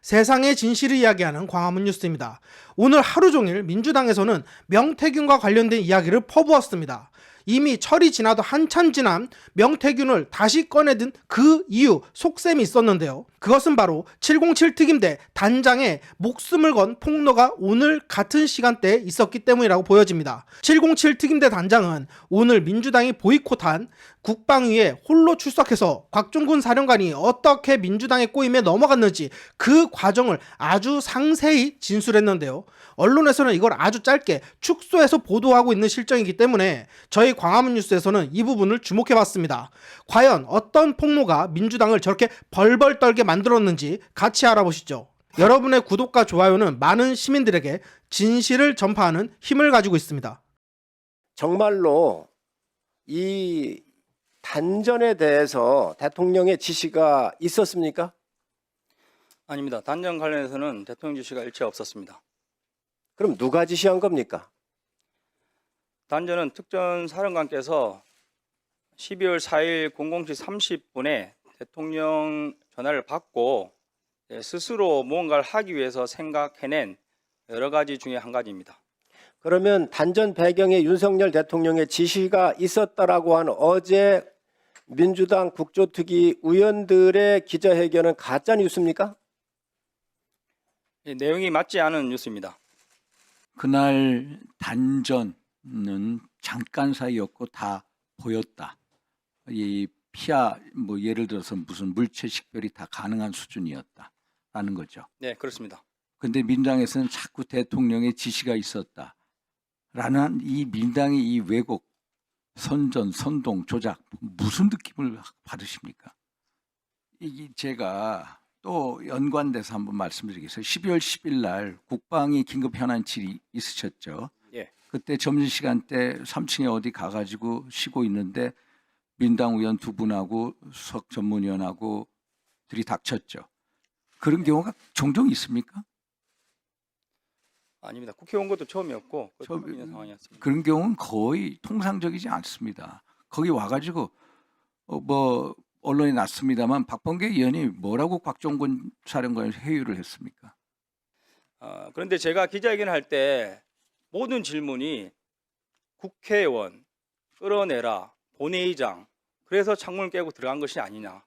세상의 진실을 이야기하는 광화문 뉴스입니다. 오늘 하루 종일 민주당에서는 명태균과 관련된 이야기를 퍼부었습니다. 이미 철이 지나도 한참 지난 명태균을 다시 꺼내든 그 이유, 속셈이 있었는데요. 그것은 바로 707 특임대 단장의 목숨을 건 폭로가 오늘 같은 시간대에 있었기 때문이라고 보여집니다. 707 특임대 단장은 오늘 민주당이 보이콧한 국방위에 홀로 출석해서 곽종군 사령관이 어떻게 민주당의 꼬임에 넘어갔는지 그 과정을 아주 상세히 진술했는데요. 언론에서는 이걸 아주 짧게 축소해서 보도하고 있는 실정이기 때문에 저희 광화문 뉴스에서는 이 부분을 주목해봤습니다. 과연 어떤 폭로가 민주당을 저렇게 벌벌 떨게 만들었는지 같이 알아보시죠. 여러분의 구독과 좋아요는 많은 시민들에게 진실을 전파하는 힘을 가지고 있습니다. 정말로 이 단전에 대해서 대통령의 지시가 있었습니까? 아닙니다. 단전 관련해서는 대통령 지시가 일체 없었습니다. 그럼 누가 지시한 겁니까? 단전은 특전사령관께서 12월 4일 00시 30분에 대통령 전화를 받고 스스로 무언가를 하기 위해서 생각해낸 여러 가지 중에 한 가지입니다. 그러면 단전 배경에 윤석열 대통령의 지시가 있었다라고 한 어제 민주당 국조특위 의원들의 기자회견은 가짜 뉴스입니까? 내용이 맞지 않은 뉴스입니다. 그날 단전은 잠깐 사이였고 다 보였다. 이 피하 뭐 예를 들어서 무슨 물체 식별이 다 가능한 수준이었다라는 거죠. 네, 그렇습니다. 근데 민주당에서는 자꾸 대통령의 지시가 있었다라는 이 민당의 이 왜곡, 선전, 선동, 조작 무슨 느낌을 받으십니까? 이게 제가 또 연관돼서 한번 말씀드리겠습니다. 12월 10일 날 국방위 긴급 현안실이 있으셨죠. 예. 그때 점심시간 때 3층에 어디 가가지고 쉬고 있는데 민당 의원 두 분하고 수석 전문위원하고 들이닥쳤죠. 그런 경우가 종종 있습니까? 아닙니다. 국회 온 것도 처음이었고 처음- 처음 있는 상황이었습니다. 그런 경우는 거의 통상적이지 않습니다. 거기 와가지고 뭐 언론에 났습니다만 박범계 의원이 뭐라고 곽종군 사령관을 회유를 했습니까? 그런데 제가 기자회견을 할 때 모든 질문이 국회의원 끌어내라, 본회의장, 그래서 창문을 깨고 들어간 것이 아니냐.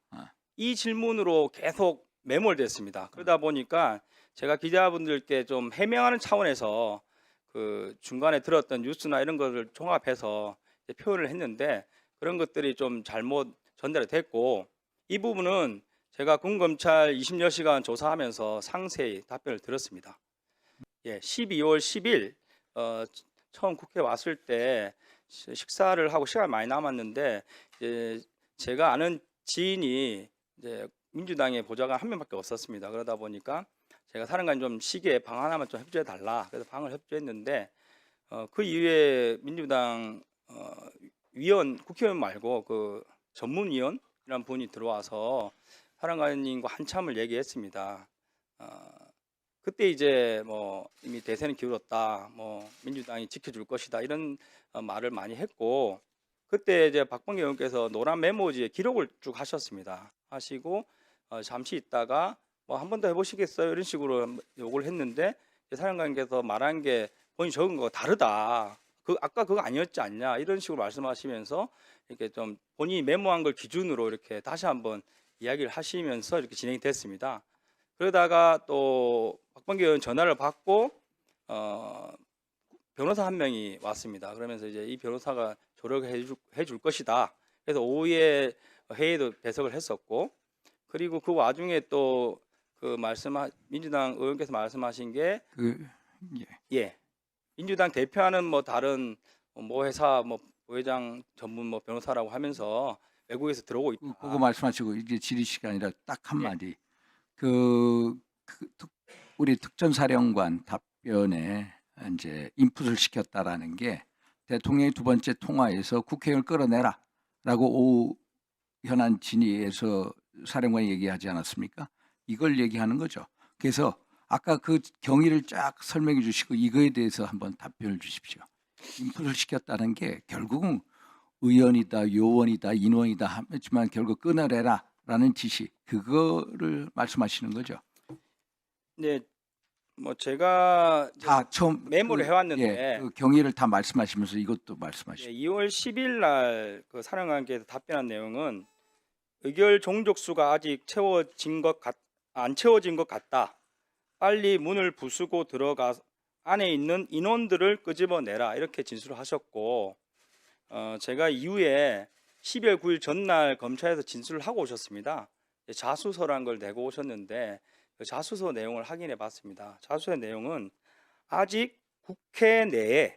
이 질문으로 계속 매몰됐습니다. 그러다 보니까 제가 기자분들께 좀 해명하는 차원에서 그 중간에 들었던 뉴스나 이런 것을 종합해서 이제 표현을 했는데 그런 것들이 좀 잘못 전달이 됐고 이 부분은 제가 군검찰 20여 시간 조사하면서 상세히 답변을 드렸습니다. 12월 10일 처음 국회 왔을 때 식사를 하고 시간이 많이 남았는데 제가 아는 지인이 이제 민주당의 보좌관 한 명밖에 없었습니다. 그러다 보니까 제가 사령관 좀 시기에 방 하나만 좀 협조해 달라. 그래서 방을 협조했는데 그 이후에 민주당 위원 국회의원 말고 그 전문위원이라는 분이 들어와서 사령관님과 한참을 얘기했습니다. 그때 이제 뭐 이미 대세는 기울었다, 뭐 민주당이 지켜줄 것이다 이런 말을 많이 했고 그때 이제 박범계 의원께서 노란 메모지에 기록을 쭉 하셨습니다. 하시고 잠시 있다가 뭐 한 번 더 해보시겠어요 이런 식으로 요구를 했는데 사령관께서 말한 게 본인 적은 거 다르다. 그 아까 그거 아니었지 않냐 이런 식으로 말씀하시면서 이렇게 좀 본인이 메모한 걸 기준으로 이렇게 다시 한번 이야기를 하시면서 이렇게 진행이 됐습니다. 그러다가 또 박범계 의원 전화를 받고 변호사 한 명이 왔습니다. 그러면서 이제 이 변호사가 조력해 줄 것이다. 그래서 오후에 회의도 배석을 했었고 그리고 그 와중에 또 그 민주당 의원께서 말씀하신 게 민주당 대표하는 뭐 다른 뭐 회사 뭐 부회장 전문 뭐 변호사라고 하면서 외국에서 들어오고 있다. 그거 말씀하시고 이제 질의 시간이라 딱 한마디. 우리 특전사령관 답변에 이제 인풋을 시켰다라는 게 대통령의 두 번째 통화에서 국회의원을 끌어내라라고 오후 현안 진의에서 사령관이 얘기하지 않았습니까? 이걸 얘기하는 거죠. 그래서 아까 그 경위를 쫙 설명해 주시고 이거에 대해서 한번 답변을 주십시오. 인풋을 시켰다는 게 결국은 의원이다, 요원이다, 인원이다 하지만 결국 끊어내라라는 지시 그거를 말씀하시는 거죠. 네, 뭐 제가 이제 다 처음 메모를 해왔는데 그 경위를 다 말씀하시면서 이것도 말씀하시죠. 2월 10일 날 그 사령관께서 답변한 내용은 의결 종족수가 아직 안 채워진 것 같다. 빨리 문을 부수고 들어가 안에 있는 인원들을 끄집어내라 이렇게 진술을 하셨고 제가 이후에 12월 9일 전날 검찰에서 진술을 하고 오셨습니다. 자수서란 걸 내고 오셨는데 그 자수서 내용을 확인해 봤습니다. 자수서의 내용은 아직 국회 내에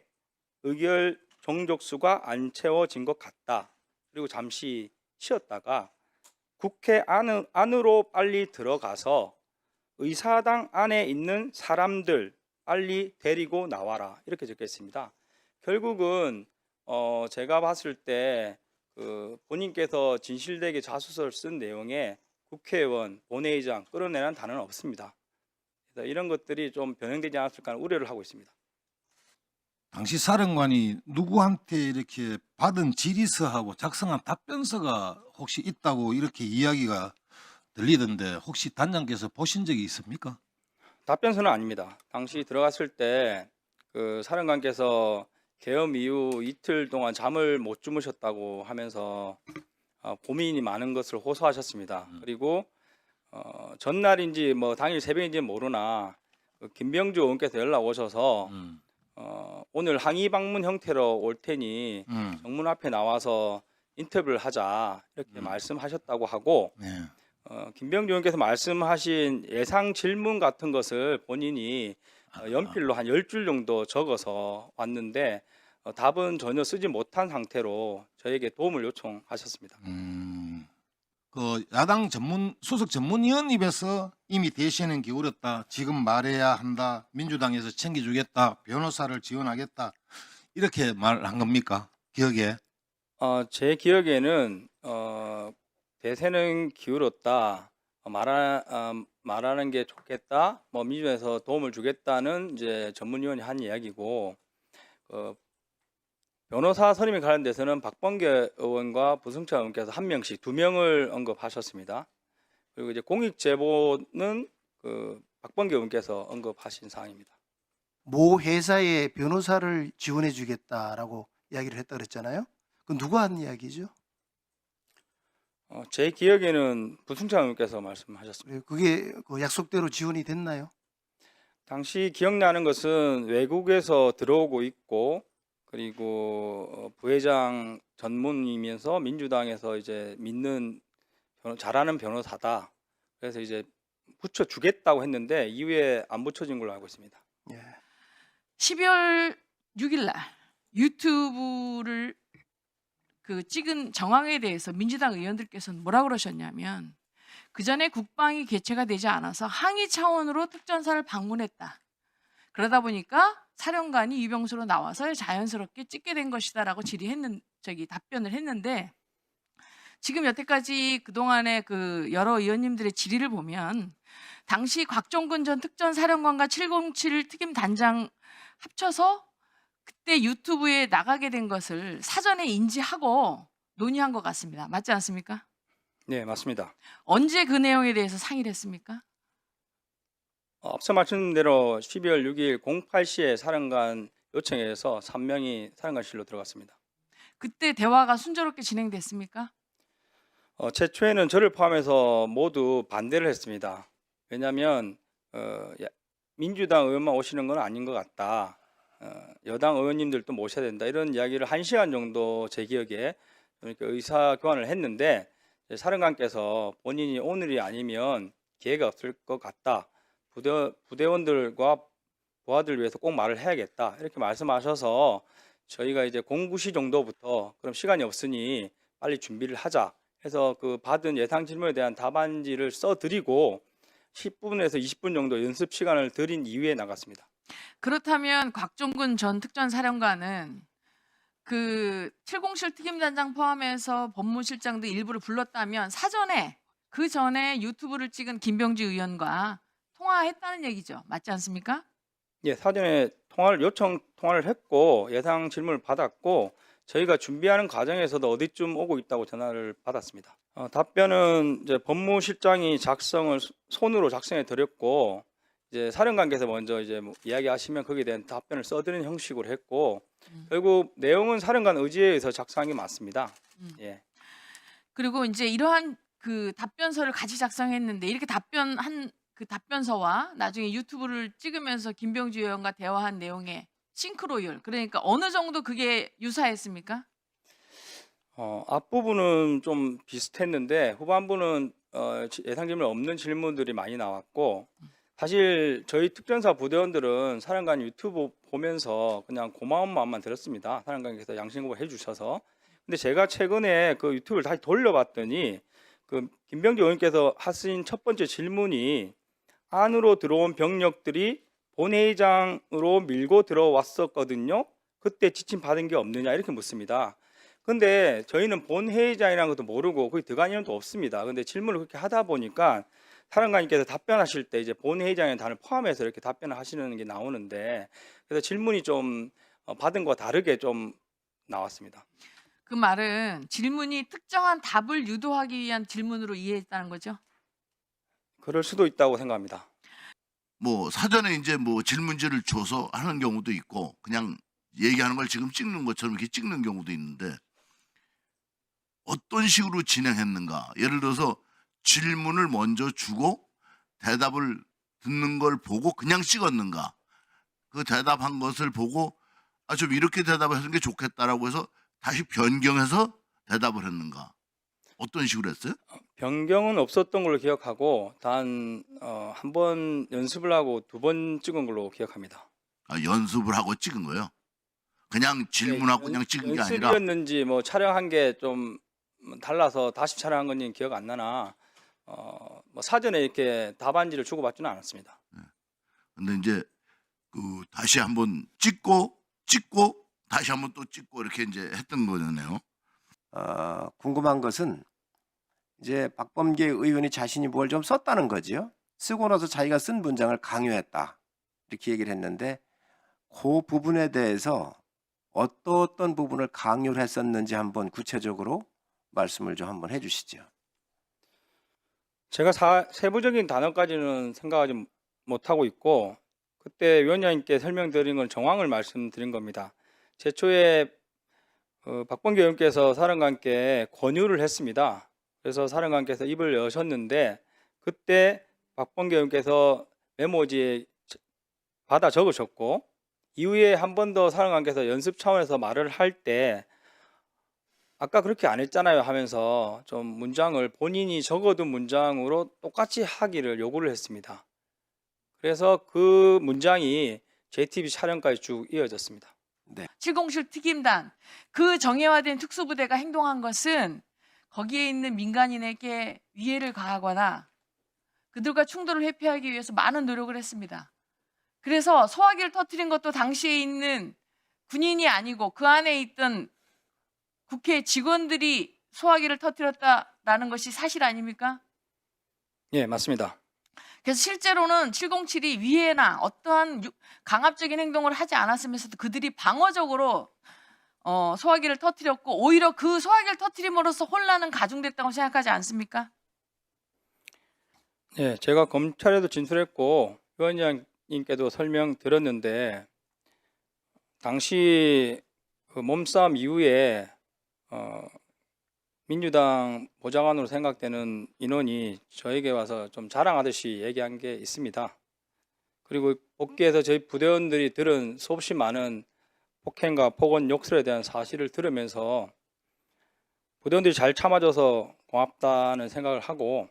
의결 종족수가 안 채워진 것 같다. 그리고 잠시 쉬었다가 국회 안으로 빨리 들어가서 의사당 안에 있는 사람들 빨리 데리고 나와라 이렇게 적혀 있습니다. 결국은 제가 봤을 때 그 본인께서 진실되게 자수서를 쓴 내용에 국회의원, 본회의장 끌어내라는 단어는 없습니다. 그래서 이런 것들이 좀 변형되지 않았을까 하는 우려를 하고 있습니다. 당시 사령관이 누구한테 이렇게 받은 질의서하고 작성한 답변서가 혹시 있다고 이렇게 이야기가 들리던데 혹시 단장께서 보신 적이 있습니까? 답변서는 아닙니다. 당시 들어갔을 때 그 사령관께서 계엄 이후 이틀 동안 잠을 못 주무셨다고 하면서 고민이 많은 것을 호소하셨습니다. 그리고 전날인지 뭐 당일 새벽인지 모르나 그 김병주 의원께서 연락 오셔서 오늘 항의 방문 형태로 올 테니 정문 앞에 나와서 인터뷰를 하자 이렇게 말씀하셨다고 하고 네. 김병주 의원께서 말씀하신 예상 질문 같은 것을 본인이 연필로 한 10줄 정도 적어서 왔는데 답은 전혀 쓰지 못한 상태로 저에게 도움을 요청하셨습니다. 그 야당 수석 전문위원 입에서 이미 대시하는 기울였다. 지금 말해야 한다. 민주당에서 챙겨주겠다. 변호사를 지원하겠다. 이렇게 말한 겁니까? 기억에? 제 기억에는 대세는 기울었다. 말하는 게 좋겠다. 뭐 민주당에서 도움을 주겠다는 이제 전문위원이 한 이야기고 변호사 선임에 관련돼서는 박범계 의원과 부승찬 의원께서 한 명씩 2명을 언급하셨습니다. 그리고 이제 공익 제보는 그 박범계 의원께서 언급하신 사항입니다. 모 회사에 변호사를 지원해 주겠다라고 이야기를 했다 그랬잖아요. 그 누가 한 이야기죠? 제 기억에는 부승찬 의원께서 말씀하셨습니다. 그게 그 약속대로 지원이 됐나요? 당시 기억나는 것은 외국에서 들어오고 있고 그리고 부회장 전문이면서 민주당에서 이제 믿는 잘하는 변호사다. 그래서 이제 붙여주겠다고 했는데 이후에 안 붙여진 걸로 알고 있습니다. 예. 12월 6일 날 유튜브를 그 찍은 정황에 대해서 민주당 의원들께서는 뭐라고 그러셨냐면 그 전에 국방이 개최가 되지 않아서 항의 차원으로 특전사를 방문했다. 그러다 보니까 사령관이 유병수로 나와서 자연스럽게 찍게 된 것이다라고 답변을 했는데 지금 여태까지 그동안의 그 여러 의원님들의 질의를 보면 당시 곽종근 전 특전사령관과 707 특임 단장 합쳐서 그때 유튜브에 나가게 된 것을 사전에 인지하고 논의한 것 같습니다. 맞지 않습니까? 네, 맞습니다. 언제 그 내용에 대해서 상의를 했습니까? 앞서 말씀드린 대로 12월 6일 08시에 사령관 요청에서 3명이 사령관실로 들어갔습니다. 그때 대화가 순조롭게 진행됐습니까? 최초에는 저를 포함해서 모두 반대를 했습니다. 왜냐하면 민주당 의원만 오시는 건 아닌 것 같다. 여당 의원님들도 모셔야 된다. 이런 이야기를 1시간 정도 제 기억에 그러니까 의사 교환을 했는데 사령관께서 본인이 오늘이 아니면 기회가 없을 것 같다. 부대원들과 부하들을 위해서 꼭 말을 해야겠다. 이렇게 말씀하셔서 저희가 이제 09시 정도부터 그럼 시간이 없으니 빨리 준비를 하자. 해서 그 받은 예상 질문에 대한 답안지를 써드리고 10분에서 20분 정도 연습 시간을 드린 이후에 나갔습니다. 그렇다면 곽종근 전 특전사령관은 그 707 특임단장 포함해서 법무실장도 일부를 불렀다면 사전에 그 전에 유튜브를 찍은 김병주 의원과 통화했다는 얘기죠. 맞지 않습니까? 예, 사전에 통화를 했고 예상 질문을 받았고 저희가 준비하는 과정에서도 어디쯤 오고 있다고 전화를 받았습니다. 답변은 이제 법무실장이 손으로 작성해 드렸고 이제 사령관께서 먼저 이제 뭐 이야기하시면 거기에 대한 답변을 써드리는 형식으로 했고 결국 내용은 사령관 의지에 의해서 작성한 게 맞습니다. 예. 그리고 이제 이러한 그 답변서를 같이 작성했는데 이렇게 답변한 그 답변서와 나중에 유튜브를 찍으면서 김병주 의원과 대화한 내용의 싱크로율, 그러니까 어느 정도 그게 유사했습니까? 앞부분은 좀 비슷했는데 후반부는 예상 질문 없는 질문들이 많이 나왔고 사실 저희 특전사 부대원들은 사령관 유튜브 보면서 그냥 고마운 마음만 들었습니다. 사령관께서 양심고발 해주셔서. 근데 제가 최근에 그 유튜브를 다시 돌려봤더니 그 김병주 의원께서 하신 첫 번째 질문이 안으로 들어온 병력들이 본회의장으로 밀고 들어왔었거든요. 그때 지침 받은 게 없느냐 이렇게 묻습니다. 근데 저희는 본회의장이라는 것도 모르고 거기 들어간 인원도 없습니다. 근데 질문을 그렇게 하다 보니까 사령관님께서 답변하실 때 이제 본회의장의 단을 포함해서 이렇게 답변을 하시는 게 나오는데 그래서 질문이 좀 받은 거와 다르게 좀 나왔습니다. 그 말은 질문이 특정한 답을 유도하기 위한 질문으로 이해했다는 거죠? 그럴 수도 있다고 생각합니다. 뭐 사전에 이제 뭐 질문지를 줘서 하는 경우도 있고 그냥 얘기하는 걸 지금 찍는 것처럼 이렇게 찍는 경우도 있는데 어떤 식으로 진행했는가? 예를 들어서 질문을 먼저 주고 대답을 듣는 걸 보고 그냥 찍었는가? 그 대답한 것을 보고 좀 이렇게 대답하는 게 좋겠다라고 해서 다시 변경해서 대답을 했는가? 어떤 식으로 했어요? 변경은 없었던 걸로 기억하고 단 한 번 연습을 하고 2번 찍은 걸로 기억합니다. 연습을 하고 찍은 거예요? 그냥 질문하고 그냥 찍은 게 아니라? 연습이었는지 뭐 촬영한 게 좀 달라서 다시 촬영한 건지 기억 안 나나 뭐 사전에 이렇게 답안지를 주고받지는 않았습니다. 근데 이제 그 다시 한번 찍고 다시 한번 또 찍고 이렇게 이제 했던 거네요. 궁금한 것은 이제 박범계 의원이 자신이 뭘 좀 썼다는 거지요. 쓰고 나서 자기가 쓴 문장을 강요했다 이렇게 얘기를 했는데 그 부분에 대해서 어떤 부분을 강요를 했었는지 한번 구체적으로 말씀을 좀 한번 해주시죠. 제가 세부적인 단어까지는 생각하지 못하고 있고 그때 위원장님께 설명드린 건 정황을 말씀드린 겁니다. 제초에 박범계 의원께서 사령관께 권유를 했습니다. 그래서 사령관께서 입을 여셨는데 그때 박범계 의원께서 메모지에 받아 적으셨고 이후에 한 번 더 사령관께서 연습 차원에서 말을 할 때 아까 그렇게 안 했잖아요 하면서 좀 문장을 본인이 적어둔 문장으로 똑같이 하기를 요구를 했습니다. 그래서 그 문장이 JTBC 촬영까지 쭉 이어졌습니다. 707 특임단 그 정예화된 특수부대가 행동한 것은 거기에 있는 민간인에게 위해를 가하거나 그들과 충돌을 회피하기 위해서 많은 노력을 했습니다. 그래서 소화기를 터뜨린 것도 당시에 있는 군인이 아니고 그 안에 있던 국회 직원들이 소화기를 터뜨렸다라는 것이 사실 아닙니까? 예, 맞습니다. 그래서 실제로는 707이 위해나 어떠한 강압적인 행동을 하지 않았으면서도 그들이 방어적으로 소화기를 터뜨렸고 오히려 그 소화기를 터뜨림으로써 혼란은 가중됐다고 생각하지 않습니까? 예, 제가 검찰에도 진술했고 위원장님께도 설명 드렸는데 당시 그 몸싸움 이후에 민주당 보좌관으로 생각되는 인원이 저에게 와서 좀 자랑하듯이 얘기한 게 있습니다. 그리고 복귀해서 저희 부대원들이 들은 수없이 많은 폭행과 폭언, 욕설에 대한 사실을 들으면서 부대원들이 잘 참아줘서 고맙다는 생각을 하고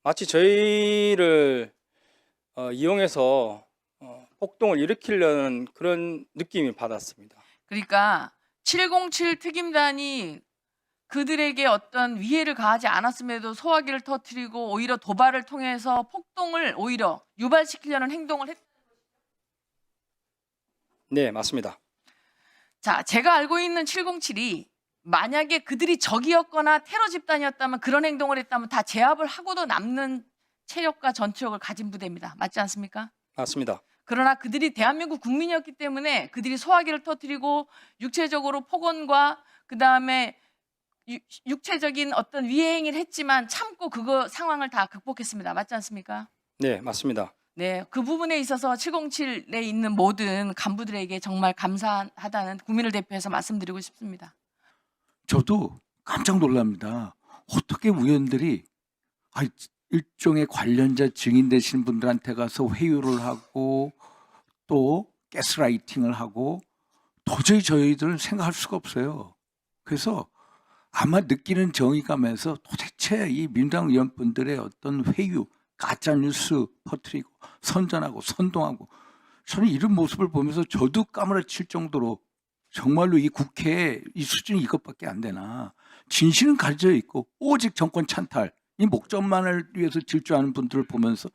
마치 저희를 이용해서 폭동을 일으키려는 그런 느낌이 받았습니다. 그러니까 707 특임단이 그들에게 어떤 위해를 가하지 않았음에도 소화기를 터뜨리고 오히려 도발을 통해서 폭동을 오히려 유발시키려는 행동을 했. 네, 맞습니다. 자, 제가 알고 있는 707이 만약에 그들이 적이었거나 테러 집단이었다면 그런 행동을 했다면 다 제압을 하고도 남는 체력과 전투력을 가진 부대입니다. 맞지 않습니까? 맞습니다. 그러나 그들이 대한민국 국민이었기 때문에 그들이 소화기를 터뜨리고 육체적으로 폭언과 그다음에 육체적인 어떤 위해행위를 했지만 참고 그거 상황을 다 극복했습니다. 맞지 않습니까? 네, 맞습니다. 네, 그 부분에 있어서 707에 있는 모든 간부들에게 정말 감사하다는 국민을 대표해서 말씀드리고 싶습니다. 저도 깜짝 놀랍니다. 어떻게 의원들이 일종의 관련자 증인 되신 분들한테 가서 회유를 하고 또 가스라이팅을 하고 도저히 저희들은 생각할 수가 없어요. 그래서 아마 느끼는 정의감에서 도대체 이 민주당 의원분들의 어떤 회유, 가짜뉴스 퍼뜨리고 선전하고 선동하고 저는 이런 모습을 보면서 저도 까무러칠 정도로 정말로 이 국회에 이 수준이 이것밖에 안 되나. 진실은 가려져 있고 오직 정권 찬탈, 이 목적만을 위해서 질주하는 분들을 보면서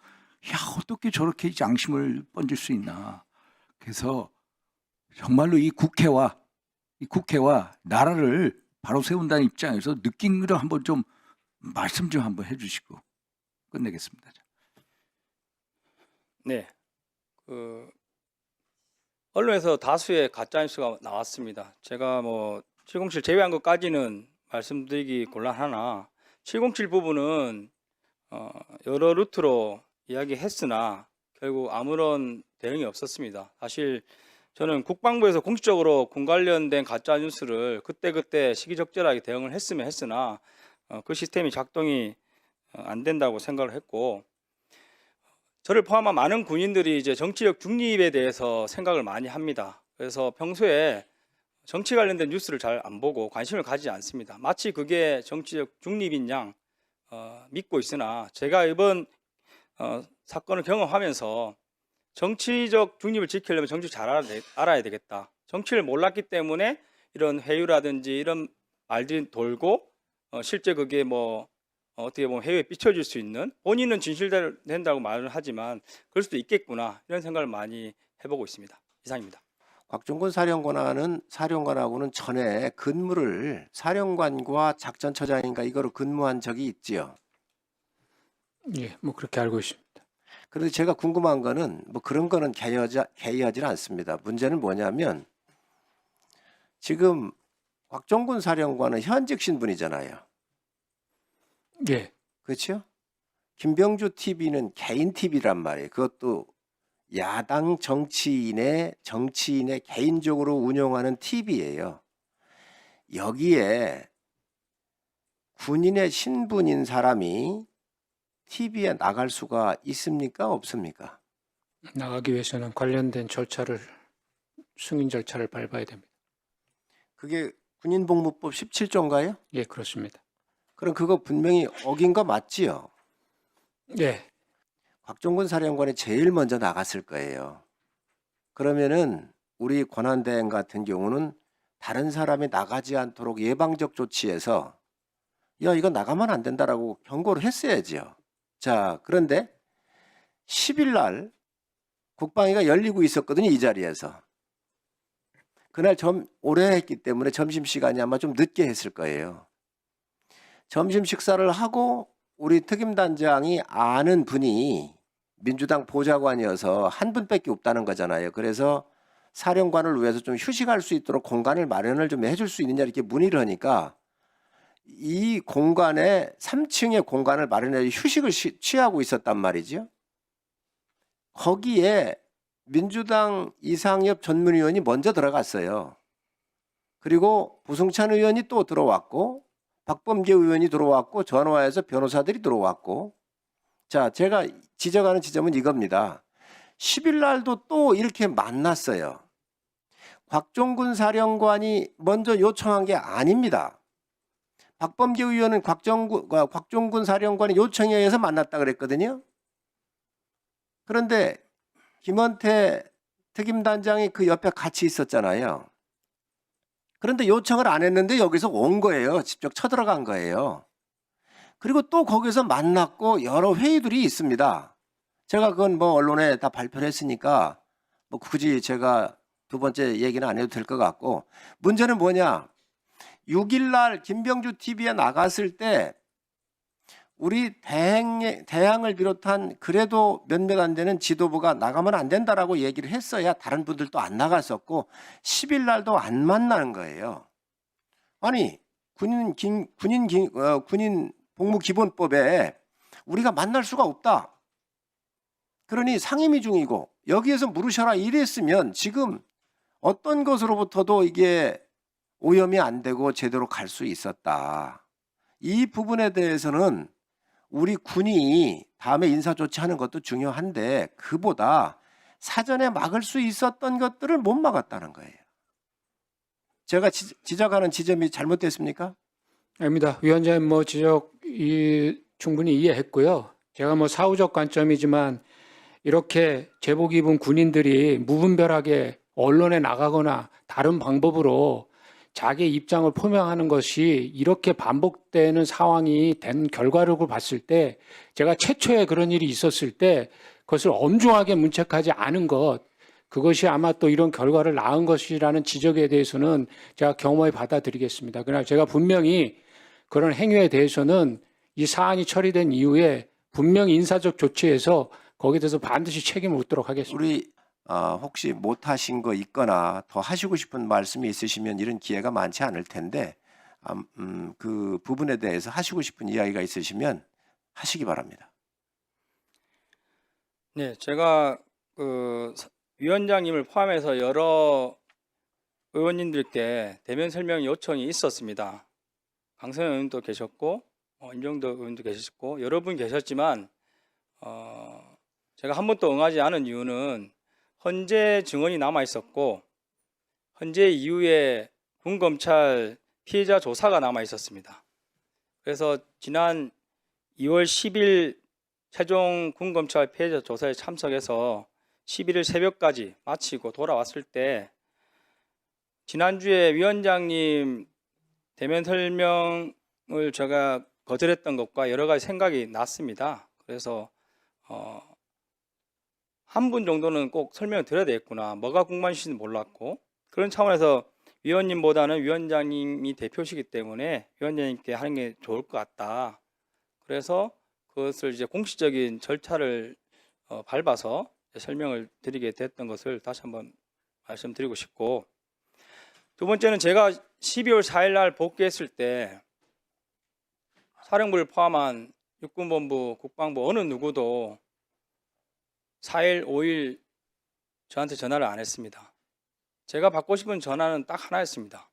야 어떻게 저렇게 양심을 던질 수 있나. 그래서 정말로 이 국회와 나라를 바로 세운다는 입장에서 느낀 걸 한번 좀 말씀 좀 한번 해주시고 끝내겠습니다. 네, 언론에서 다수의 가짜 뉴스가 나왔습니다. 제가 뭐 707 제외한 것까지는 말씀드리기 곤란하나 707 부분은 여러 루트로 이야기했으나 결국 아무런 대응이 없었습니다. 사실 저는 국방부에서 공식적으로 군 관련된 가짜 뉴스를 그때그때 시기적절하게 대응을 했으면 했으나 그 시스템이 작동이 안 된다고 생각을 했고, 저를 포함한 많은 군인들이 이제 정치적 중립에 대해서 생각을 많이 합니다. 그래서 평소에 정치 관련된 뉴스를 잘 안 보고 관심을 가지지 않습니다. 마치 그게 정치적 중립인 양 믿고 있으나 제가 이번 사건을 경험하면서 정치적 중립을 지키려면 정치 잘 알아야 되겠다. 정치를 몰랐기 때문에 이런 회유라든지 이런 말들이 돌고 실제 그게 뭐 어떻게 보면 해외에 비춰질 수 있는, 본인은 진실대로 된다고 말을 하지만 그럴 수도 있겠구나 이런 생각을 많이 해보고 있습니다. 이상입니다. 곽종근 사령관하고는 전에 근무를 사령관과 작전처장인가 이거로 근무한 적이 있지요. 예, 뭐 그렇게 알고 있습니다. 그런데 제가 궁금한 거는 뭐 그런 거는 개의하지 않습니다. 문제는 뭐냐면 지금 곽종근 사령관은 현직 신분이잖아요. 예, 그렇죠? 김병주 TV는 개인 TV란 말이에요. 그것도 야당 정치인의 개인적으로 운영하는 TV예요. 여기에 군인의 신분인 사람이 TV에 나갈 수가 있습니까? 없습니까? 나가기 위해서는 관련된 승인 절차를 밟아야 됩니다. 그게 군인복무법 17조인가요? 예, 그렇습니다. 그럼 그거 분명히 어긴 거 맞지요? 예, 곽종근 사령관이 제일 먼저 나갔을 거예요. 그러면은 우리 권한대행 같은 경우는 다른 사람이 나가지 않도록 예방적 조치해서 야 이거 나가면 안 된다라고 경고를 했어야지요. 자, 그런데 10일 날 국방위가 열리고 있었거든요. 이 자리에서. 그날 오래 했기 때문에 점심시간이 아마 좀 늦게 했을 거예요. 점심 식사를 하고 우리 특임단장이 아는 분이 민주당 보좌관이어서 한 분밖에 없다는 거잖아요. 그래서 사령관을 위해서 좀 휴식할 수 있도록 공간을 마련을 좀 해줄 수 있느냐 이렇게 문의를 하니까 이 공간에 3층의 공간을 마련해 휴식을 취하고 있었단 말이죠. 거기에 민주당 이상엽 전문위원이 먼저 들어갔어요. 그리고 부승찬 의원이 또 들어왔고 박범계 의원이 들어왔고 전화해서 변호사들이 들어왔고, 자 제가 지적하는 지점은 이겁니다. 10일 날도 또 이렇게 만났어요. 곽종근 사령관이 먼저 요청한 게 아닙니다. 박범계 의원은 곽종근 사령관의 요청에 의해서 만났다 그랬거든요. 그런데 김원태 특임단장이 그 옆에 같이 있었잖아요. 그런데 요청을 안 했는데 여기서 온 거예요. 직접 쳐들어간 거예요. 그리고 또 거기서 만났고 여러 회의들이 있습니다. 제가 그건 뭐 언론에 다 발표를 했으니까 뭐 굳이 제가 두 번째 얘기는 안 해도 될 것 같고, 문제는 뭐냐? 6일 날 김병주 TV에 나갔을 때 우리 대항을 비롯한 그래도 몇몇 안 되는 지도부가 나가면 안 된다라고 얘기를 했어야 다른 분들도 안 나갔었고 10일 날도 안 만나는 거예요. 아니 군인 복무기본법에 우리가 만날 수가 없다. 그러니 상임위 중이고 여기에서 물으셔라 이랬으면 지금 어떤 것으로부터도 이게 오염이 안 되고 제대로 갈 수 있었다. 이 부분에 대해서는 우리 군이 다음에 인사 조치하는 것도 중요한데 그보다 사전에 막을 수 있었던 것들을 못 막았다는 거예요. 제가 지적하는 지점이 잘못됐습니까? 아닙니다. 위원장님 뭐 지적이 충분히 이해했고요. 제가 뭐 사후적 관점이지만 이렇게 제복 입은 군인들이 무분별하게 언론에 나가거나 다른 방법으로 자기의 입장을 표명하는 것이 이렇게 반복되는 상황이 된 결과를 봤을 때 제가 최초에 그런 일이 있었을 때 그것을 엄중하게 문책하지 않은 것, 그것이 아마 또 이런 결과를 낳은 것이라는 지적에 대해서는 제가 겸허히 받아들이겠습니다. 그러나 제가 분명히 그런 행위에 대해서는 이 사안이 처리된 이후에 분명히 인사적 조치해서 거기에 대해서 반드시 책임을 묻도록 하겠습니다. 우리 혹시 못하신 거 있거나 더 하시고 싶은 말씀이 있으시면 이런 기회가 많지 않을 텐데 그 부분에 대해서 하시고 싶은 이야기가 있으시면 하시기 바랍니다. 네, 제가 위원장님을 포함해서 여러 의원님들께 대면 설명 요청이 있었습니다. 강성현 의원도 계셨고 임종덕 의원도 계셨고 여러 분 계셨지만 제가 한 번도 응하지 않은 이유는 헌재 증언이 남아 있었고 헌재 이후에 군검찰 피해자 조사가 남아 있었습니다. 그래서 지난 2월 10일 최종 군검찰 피해자 조사에 참석해서 11일 새벽까지 마치고 돌아왔을 때 지난주에 위원장님 대면 설명을 제가 거절했던 것과 여러 가지 생각이 났습니다. 그래서 한 분 정도는 꼭 설명을 드려야 되겠구나. 뭐가 궁금하신지 몰랐고 그런 차원에서 위원님보다는 위원장님이 대표시기 때문에 위원장님께 하는 게 좋을 것 같다. 그래서 그것을 이제 공식적인 절차를 밟아서 설명을 드리게 됐던 것을 다시 한번 말씀드리고 싶고, 두 번째는 제가 12월 4일 날 복귀했을 때 사령부를 포함한 육군본부, 국방부 어느 누구도 4일, 5일 저한테 전화를 안 했습니다. 제가 받고 싶은 전화는 딱 하나였습니다.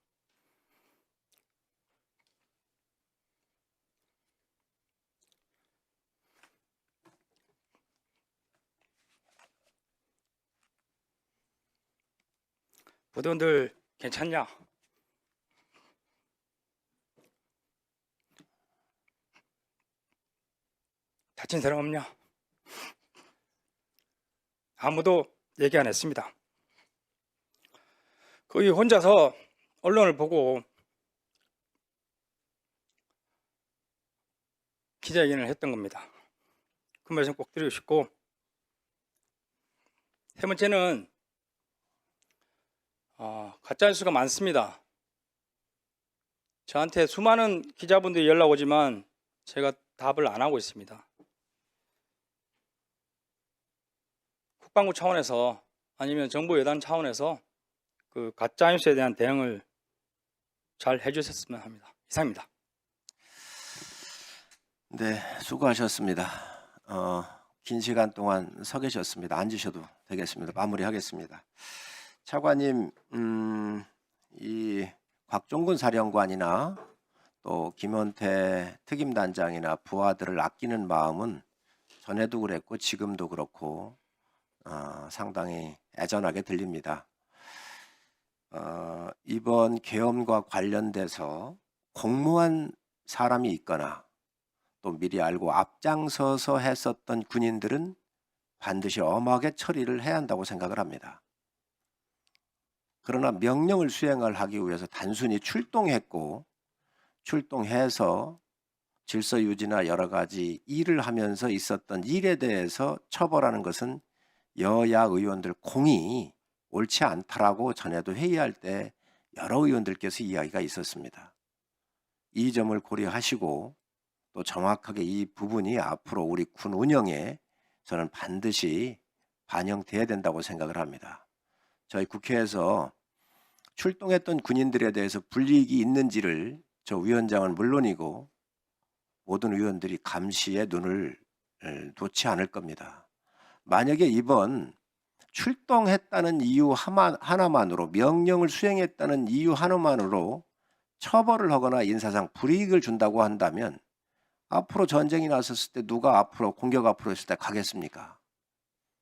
부대원들 괜찮냐? 다친 사람 없냐? 아무도 얘기 안 했습니다. 거기 혼자서 언론을 보고 기자회견을 했던 겁니다. 그 말씀 꼭 드리고 싶고, 세 번째는 가짜뉴스가 많습니다. 저한테 수많은 기자분들이 연락 오지만 제가 답을 안 하고 있습니다. 국방부 차원에서 아니면 정부 여당 차원에서 그 가짜뉴스에 대한 대응을 잘 해주셨으면 합니다. 이상입니다. 네, 수고하셨습니다. 긴 시간 동안 서 계셨습니다. 앉으셔도 되겠습니다. 마무리하겠습니다. 차관님, 이 곽종근 사령관이나 또 김원태 특임단장이나 부하들을 아끼는 마음은 전에도 그랬고 지금도 그렇고 상당히 애전하게 들립니다. 이번 계엄과 관련돼서 공모한 사람이 있거나 또 미리 알고 앞장서서 했었던 군인들은 반드시 엄하게 처리를 해야 한다고 생각을 합니다. 그러나 명령을 수행을 하기 위해서 단순히 출동했고 출동해서 질서 유지나 여러 가지 일을 하면서 있었던 일에 대해서 처벌하는 것은 여야 의원들 공이 옳지 않다라고 전에도 회의할 때 여러 의원들께서 이야기가 있었습니다. 이 점을 고려하시고 또 정확하게 이 부분이 앞으로 우리 군 운영에 저는 반드시 반영돼야 된다고 생각을 합니다. 저희 국회에서 출동했던 군인들에 대해서 불이익이 있는지를 저 위원장은 물론이고 모든 의원들이 감시에 눈을 놓지 않을 겁니다. 만약에 이번 출동했다는 이유 하나만으로, 명령을 수행했다는 이유 하나만으로 처벌을 하거나 인사상 불이익을 준다고 한다면 앞으로 전쟁이 났었을 때 누가 앞으로 공격 앞으로 했을 때 가겠습니까?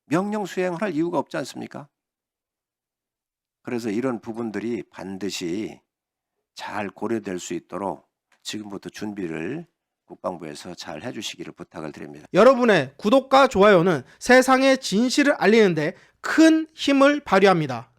명령 수행을 할 이유가 없지 않습니까? 그래서 이런 부분들이 반드시 잘 고려될 수 있도록 지금부터 준비를 국방부에서 잘 해주시기를 부탁을 드립니다. 여러분의 구독과 좋아요는 세상의 진실을 알리는데 큰 힘을 발휘합니다.